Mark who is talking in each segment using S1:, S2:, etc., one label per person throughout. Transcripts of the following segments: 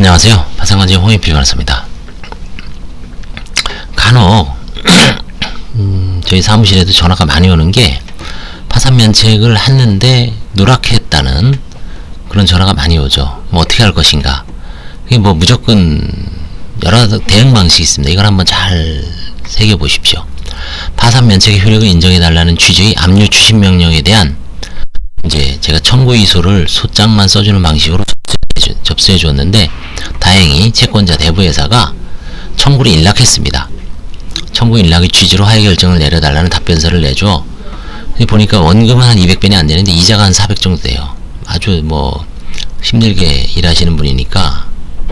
S1: 안녕하세요. 파산관제 홍익필 변호사입니다. 간혹 저희 사무실에도 전화가 많이 오는 게 파산면책을 했는데 누락했다는 그런 전화가 많이 오죠. 뭐 어떻게 할 것인가. 이게 뭐 무조건 여러 대응 방식이 있습니다. 이걸 한번 잘 새겨보십시오. 파산면책의 효력을 인정해달라는 취지의 압류 추심 명령에 대한 이제 제가 청구 이소를 소장만 써주는 방식으로 접수해 줬는데 다행히 채권자 대부회사가 청구를 일락했습니다. 청구 일락의 취지로 하위 결정을 내려달라는 답변서를 내줘. 보니까 원금은 한 200배는 안 되는데 이자가 한 400 정도 돼요. 아주 뭐 힘들게 일하시는 분이니까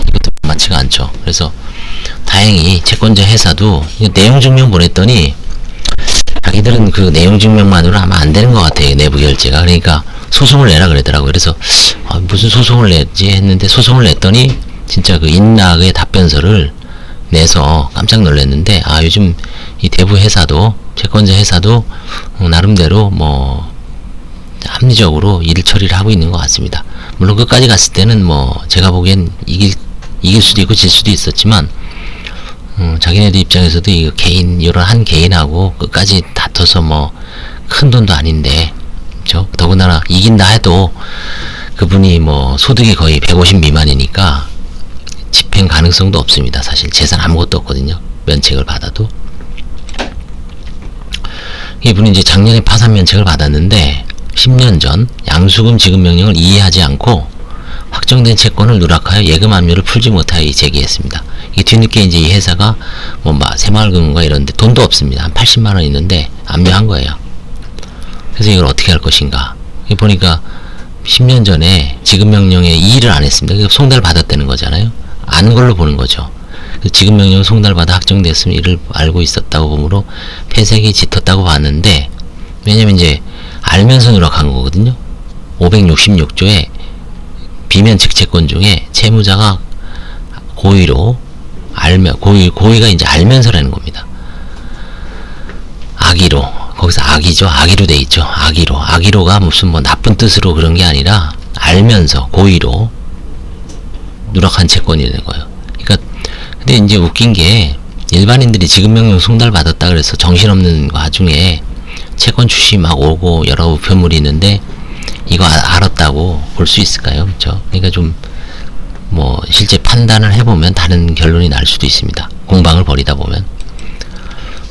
S1: 이것도 많지가 않죠. 그래서 다행히 채권자 회사도 내용 증명 보냈더니 자기들은 그 내용 증명만으로 하면 안 되는 것 같아요. 내부 결제가. 그러니까 소송을 내라 그러더라고요. 그래서 무슨 소송을 냈지 했는데 소송을 냈더니 진짜 그 인락의 답변서를 내서 깜짝 놀랐는데 요즘 이 대부 회사도 채권자 회사도 나름대로 뭐 합리적으로 일 처리를 하고 있는 것 같습니다. 물론 끝까지 갔을 때는 뭐 제가 보기엔 이길 수도 있고 질 수도 있었지만 자기네들 입장에서도 이거 이런 한 개인하고 끝까지 다퉈서 뭐 큰 돈도 아닌데, 그죠? 더군다나 이긴다 해도 그분이 뭐 소득이 거의 150 미만이니까 집행 가능성도 없습니다. 사실 재산 아무것도 없거든요. 면책을 받아도. 이분이 이제 작년에 파산 면책을 받았는데 10년 전 양수금 지급 명령을 이해하지 않고 확정된 채권을 누락하여 예금 압류를 풀지 못하여 제기했습니다. 이게 뒤늦게 이제 이 회사가 뭐 새마을금과 이런데 돈도 없습니다. 한 80만 원 있는데 압류한 거예요. 그래서 이걸 어떻게 할 것인가. 보니까 10년 전에 지급 명령에 이의를 안 했습니다. 송달 받았다는 거잖아요. 안 걸로 보는 거죠. 지급 명령 송달받아 확정됐으면 이를 알고 있었다고 보므로 폐색이 짙었다고 봤는데, 왜냐면 이제 알면서 누락한 거거든요. 566조에 비면책 채권 중에 채무자가 고의로 고의가 이제 알면서라는 겁니다. 악의로, 거기서 악이죠. 악의로 돼 있죠. 악의로가 무슨 뭐 나쁜 뜻으로 그런 게 아니라 알면서 고의로 누락한 채권이라는 거예요. 그러니까 근데 이제 웃긴 게 일반인들이 지급명령 송달 받았다 그래서 정신없는 와중에 채권 출시 막 오고 여러 우편물이 있는데 이거 알았다고 볼 수 있을까요? 그렇죠? 그러니까 좀 뭐 실제 판단을 해보면 다른 결론이 날 수도 있습니다. 공방을 벌이다 보면.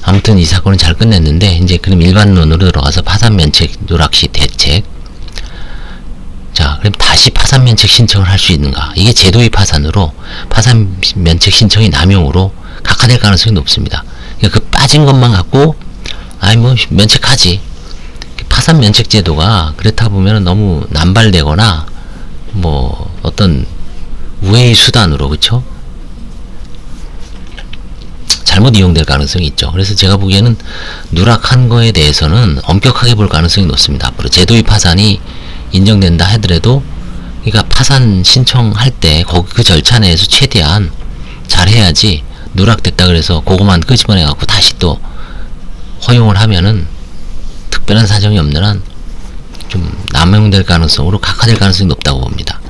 S1: 아무튼 이 사건은 잘 끝냈는데 이제 그럼 일반론으로 들어가서 파산면책 누락시 대책. 자, 그럼 다시 파산면책 신청을 할 수 있는가? 이게 제도의 파산으로 파산면책 신청이 남용으로 각하될 가능성이 높습니다. 그러니까 그 빠진 것만 갖고 뭐 면책하지. 파산면책 제도가 그렇다 보면 너무 남발되거나 뭐 어떤 우회의 수단으로, 그쵸? 잘못 이용될 가능성이 있죠. 그래서 제가 보기에는 누락한 거에 대해서는 엄격하게 볼 가능성이 높습니다. 앞으로 제도의 파산이 인정된다 하더라도, 그러니까 파산 신청할 때 그 절차 내에서 최대한 잘해야지, 누락됐다 그래서 그거만 끄집어내 갖고 다시 또 허용을 하면은 특별한 사정이 없는 한 좀 남용될 가능성으로 각하될 가능성이 높다고 봅니다.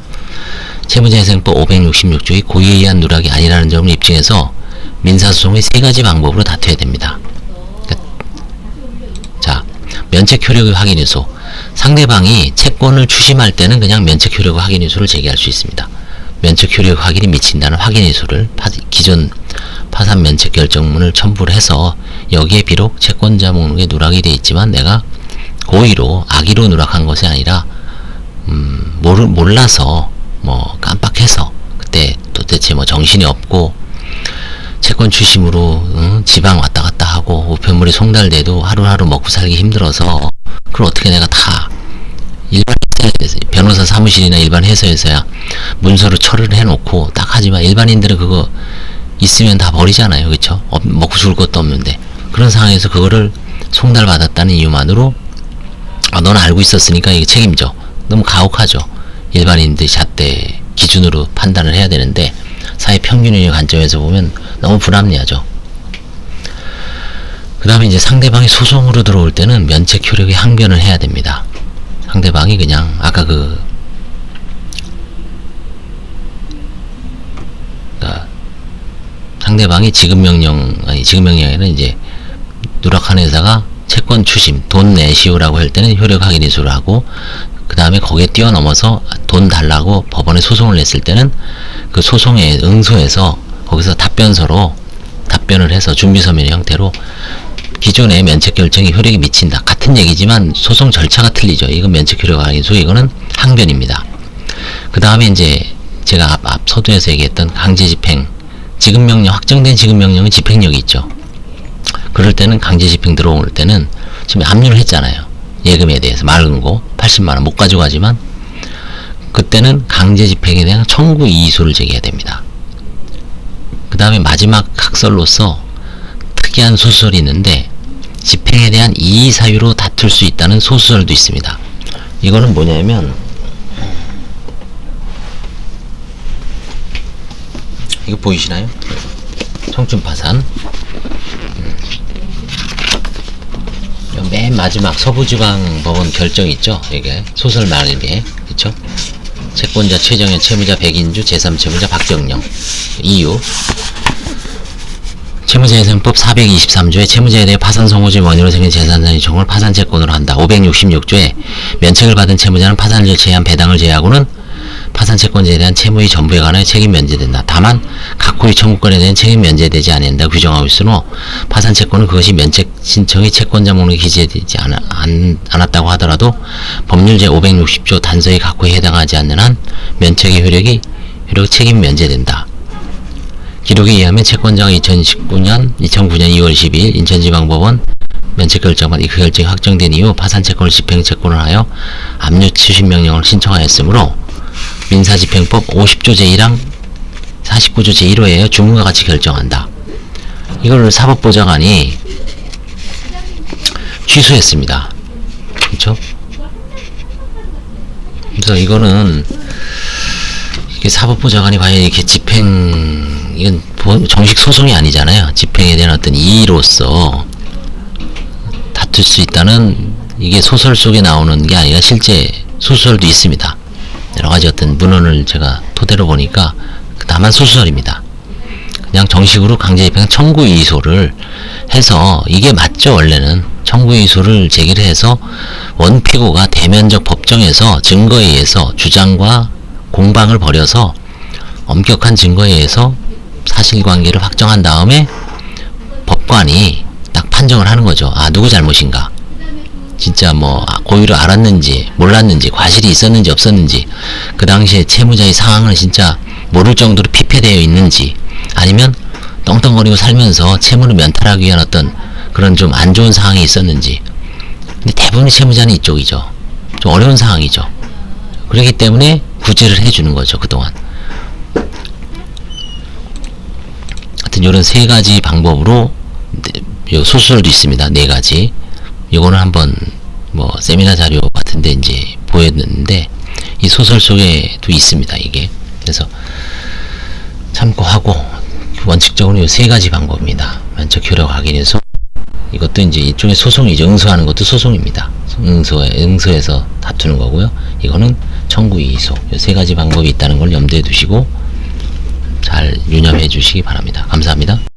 S1: 채무자회생법 566조의 고의에 의한 누락이 아니라는 점을 입증해서 민사소송의 3가지 방법으로 다투어야 됩니다. 자, 면책 효력의 확인 요소. 상대방이 채권을 추심할 때는 그냥 면책 효력 확인 요소를 제기할 수 있습니다. 면책 효력 확인이 미친다는 확인 요소를 기존 파산 면책 결정문을 첨부를 해서 여기에 비록 채권자 목록에 누락이 되어 있지만 내가 고의로 악의로 누락한 것이 아니라 몰라서 뭐 깜빡해서 그때 도대체 뭐 정신이 없고 채권 추심으로 지방 왔다 갔다 하고 우편물이 송달돼도 하루하루 먹고 살기 힘들어서 그걸 어떻게 내가 다 일반 변호사 사무실이나 일반 회사에서야 문서로 처리를 해놓고 딱 하지만 일반인들은 그거 있으면 다 버리잖아요. 그쵸? 먹고 죽을 것도 없는데 그런 상황에서 그거를 송달받았다는 이유만으로 너는 알고 있었으니까 이게 책임져. 너무 가혹하죠. 일반인들이 잣대 기준으로 판단을 해야 되는데 사회 평균의 관점에서 보면 너무 불합리하죠. 그 다음에 이제 상대방이 소송으로 들어올 때는 면책 효력의 항변을 해야 됩니다. 상대방이 그냥 아까 상대방이 지급명령이 아니라 이제 누락한 회사가 채권 추심, 돈 내시오라고 할 때는 효력 확인 이수를 하고, 그 다음에 거기에 뛰어넘어서 돈 달라고 법원에 소송을 냈을 때는 그 소송에 응소해서 거기서 답변서로 답변을 해서 준비서면 형태로 기존의 면책 결정이 효력이 미친다. 같은 얘기지만 소송 절차가 틀리죠. 이건 면책 효력 확인 이수, 이거는 항변입니다. 그 다음에 이제 제가 앞 서두에서 얘기했던 강제 집행, 지급명령, 확정된 지급명령은 집행력이 있죠. 그럴 때는 강제 집행 들어올 때는 지금 압류를 했잖아요. 예금에 대해서 맑은 거 80만원 못 가져가지만 그때는 강제 집행에 대한 청구 이의소를 제기해야 됩니다. 그 다음에 마지막 각설로서 특이한 소수설이 있는데 집행에 대한 이의 사유로 다툴 수 있다는 소수설도 있습니다. 이거는 뭐냐면 이거 보이시나요? 청춘 파산. 맨 마지막 서부지방법원 결정 있죠? 이게 소설 말일에 그쵸? 채권자 최정현, 채무자 백인주, 제3채무자 박정영. 이유 채무자예산법 423조에 채무자에 대해 파산 성호지 원인으로 생긴 재산상의 정을 파산 채권으로 한다. 566조에 면책을 받은 채무자는 파산을 제외한 배당을 제외하고는 파산 채권자에 대한 채무의 전부에 관하여 책임 면제된다. 다만 각호의 청구권에 대한 책임 면제되지 않는다 규정하고 있으므로 파산 채권은 그것이 면책 신청의 채권자 목록에 기재되지 않았다고 하더라도 법률 제560조 단서의 각호에 해당하지 않는 한 면책의 효력 책임 면제된다. 기록에 의하면 채권자가 2009년 2월 12일 인천지방법원 면책결정만 그 결정이 확정된 이후 파산채권을 집행채권을 하여 압류 취신명령을 신청하였으므로 민사집행법 50조 제1항 49조 제1호에 주문과 같이 결정한다. 이걸 사법보좌관이 취소했습니다. 그렇죠? 그래서 이거는 이게 사법보좌관이 과연 이렇게 이건 정식 소송이 아니잖아요. 집행에 대한 어떤 이의로서 다툴 수 있다는, 이게 소설 속에 나오는 게 아니라 실제 소설도 있습니다. 여러가지 어떤 문헌을 제가 토대로 보니까 다만 소설입니다. 그냥 정식으로 강제집행 청구이의소를 해서, 이게 맞죠. 원래는 청구이의소를 제기를 해서 원피고가 대면적 법정에서 증거에 의해서 주장과 공방을 벌여서 엄격한 증거에 의해서 사실관계를 확정한 다음에 법관이 딱 판정을 하는 거죠. 아, 누구 잘못인가, 진짜 뭐 고의로 알았는지 몰랐는지, 과실이 있었는지 없었는지, 그 당시에 채무자의 상황을 진짜 모를 정도로 피폐되어 있는지, 아니면 떵떵거리고 살면서 채무를 면탈하기 위한 어떤 그런 좀 안 좋은 상황이 있었는지. 근데 대부분의 채무자는 이쪽이죠. 좀 어려운 상황이죠. 그렇기 때문에 구제를 해주는 거죠, 그동안. 하여튼 이런 세 가지 방법으로, 요 소설도 있습니다. 네 가지. 요거는 한번 뭐 세미나 자료 같은데 이제 보였는데, 이 소설 속에도 있습니다, 이게. 그래서 참고하고, 원칙적으로 요 세 가지 방법입니다. 면책 효력 확인해서, 이것도 이제 일종의 소송이죠. 응소하는 것도 소송입니다. 응소해서 다투는 거고요. 이거는 청구이의소. 요 세 가지 방법이 있다는 걸 염두에 두시고 잘 유념해 주시기 바랍니다. 감사합니다.